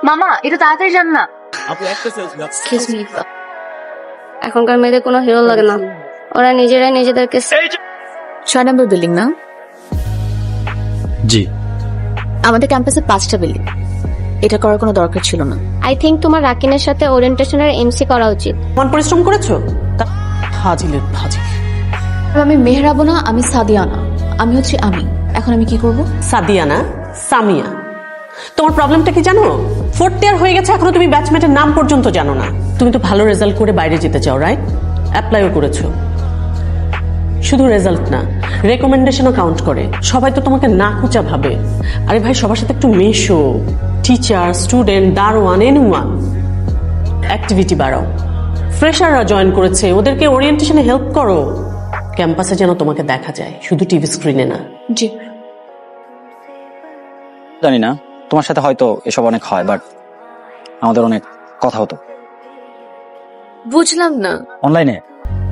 মামা একটু তাড়াতাড়ি যান না। এখনকার মেয়েদের কোনো হিরো লাগে না, ওরা নিজেরাই নিজেদেরকে। 6 নম্বর বিল্ডিং না? জি। আমাদের ক্যাম্পাসে 5টা বিল্ডিং, এটা করার কোনো দরকার ছিল না। আই থিঙ্ক তোমার রাকিনের সাথে ওরিয়েন্টেশনের এমসি করা উচিত। মন পরিশ্রম করেছো? ফাজিলের ফাজিল। আমি মেহরাবো না, আমি সাদিয়া না, আমি হচ্ছে আমি। এখন আমি কি করব? সাদিয়া না, সামিয়া। তোমার প্রবলেমটা কি জানো? 4th ইয়ার হয়ে গেছে, এখনো তুমি ব্যাচমেটের নাম পর্যন্ত জানো না। তুমি তো ভালো রেজাল্ট করে বাইরে যেতে চাও, রাইট? অ্যাপ্লাইও করেছো। শুধু রেজাল্ট না, রেকমেন্ডেশনও কাউন্ট করে। সবাই তো তোমাকে নাকুচা ভাবে। আরে ভাই, সবার সাথে একটু মেশো। টিচার, স্টুডেন্ট, দারোয়ান, এনিওয়ান। অ্যাক্টিভিটি বাড়াও। ফ্রেশাররা জয়েন করেছে, ওদেরকে ওরিয়েন্টেশনে হেল্প করো। ক্যাম্পাসে যেন তোমাকে দেখা যায়, শুধু টিভি স্ক্রিনে না। জি। জানি না, তোমার সাথে হয়তো এসব অনেক হয়, বাট আমাদের অনেক কথা হতো বুঝলাম না। অনলাইনে।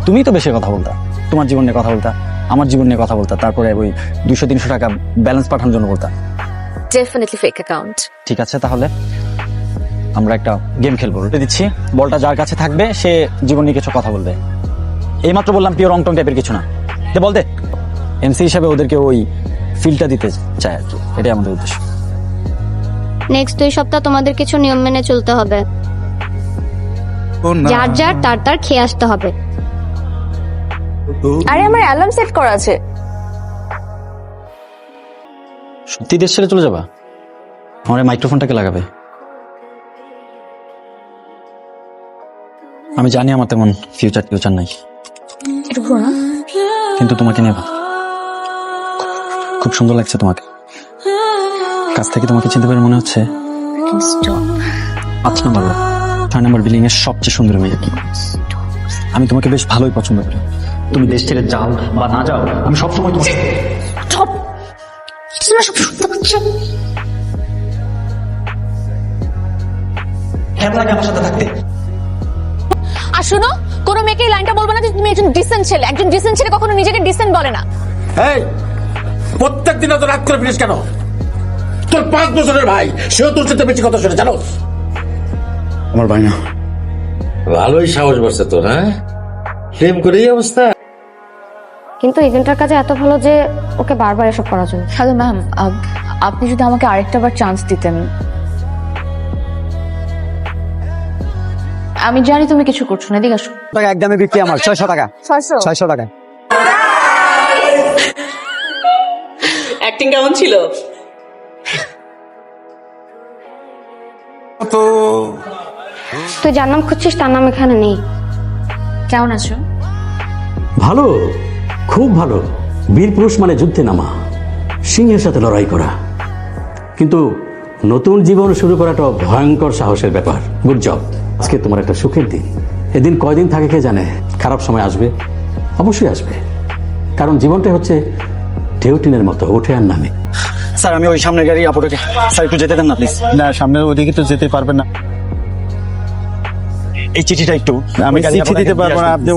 তুমি তো বেশি কথা বলতা, তোমার জীবন নিয়ে কথা বলতা, আমার জীবন নিয়ে কথা বলতা, তারপরে ওই 200-300 টাকা ব্যালেন্স পাঠানোর জন্য বলতা। Definitely fake account. ঠিক আছে, তাহলে আমরা একটা গেম খেলবো। বলে দিচ্ছি, বলটা যার কাছে থাকবে সে জীবন নিয়ে কিছু কথা বলবে। এইমাত্র বললাম পিওর রংটং টাইপের কিছু না। বলতে এমসি হিসাবে ওদেরকে ওই ফিলটা দিতে চায় আর কি, এটাই আমাদের উদ্দেশ্য। নেক্সট 2 সপ্তাহ তোমাদের কিছু নিয়ম মেনে চলতে হবে। যার যার তার তার খেয়ে আসতে হবে। আরে আমার অ্যালার্ম সেট করা আছে। সত্যি দেশ ছেড়ে চলে যাবা? আমার মাইক্রোফোনটাকে লাগাবে। আমি জানি আমার তেমন ফিউচার নাই, একটু ঘুরো না। কিন্তু তোমাকে নেবা। খুব সুন্দর লাগছে তোমাকে, কাছ থেকে তোমাকে চিনতে পারে মনে হচ্ছে। 5 নম্বর 6 নম্বর বিল্ডিং এর সবচেয়ে সুন্দর মেয়ে। আমি তোমাকে বেশ ভালোই পছন্দ করি। তুমি দেশ ছেড়ে যাও বা না যাও, আমি সবসময় তোমার কেমন লাগে আমার সাথে থাকতে। আর শোনো, কোনো মেয়েকে এই লাইনটা বলবো না যে তুমি একজন ডিসেন্ট ছেলে। একজন ডিসেন্ট ছেলে কখনো নিজেকে ডিসেন্ট বলে না। এই প্রত্যেক দিন তো রাত করে ফিরিস কেন? তোর 5 বছরের ভাই, সেও তোর সাথে বেশি কথা শুনে, জানো? আমার ভাই না। ভালোই সাহস বাড়ছে তোর, হ্যাঁ? প্রেম করে এই অবস্থা। কিন্তু ইভেন্টের কাজে এত ভালো যে ওকে বারবার এসব করার জন্য। হ্যালো ম্যাম, আপনি যদি আমাকে আরেকটা বার চান্স দিতেন। আমি জানি তুমি কিছু করছো না, এদিকে আসো। টাকা একদমই বিক্রি আমার 600 টাকা। 600 টাকা। অ্যাক্টিং কেমন ছিল? তুই যার নাম খুঁজছিস তার নাম এখানে নেই। কেমন আছো? ভালো, খুব ভালো। বীর পুরুষ মানে যুদ্ধে নামা, সিংহের সাথে লড়াই করা। কিন্তু নতুন জীবন শুরু করাটা ভয়ঙ্কর সাহসের ব্যাপার। Good job. আজকে তোমার একটা সুখের দিন। এদিন কয়দিন থাকে কে জানে। খারাপ সময় আসবে, অবশ্যই আসবে, কারণ জীবনটা হচ্ছে ঢেউটিনের মতো, ওঠে আর নামে। স্যার আমি ওই সামনের গাড়ি আপুটাকে, স্যার একটু যেতে দেন না প্লিজ। না, সামনের ওদিকে তো যেতে পারবেন না। এই চিঠিটা একটু আমি চিঠি দিতে পারবো না। আপনি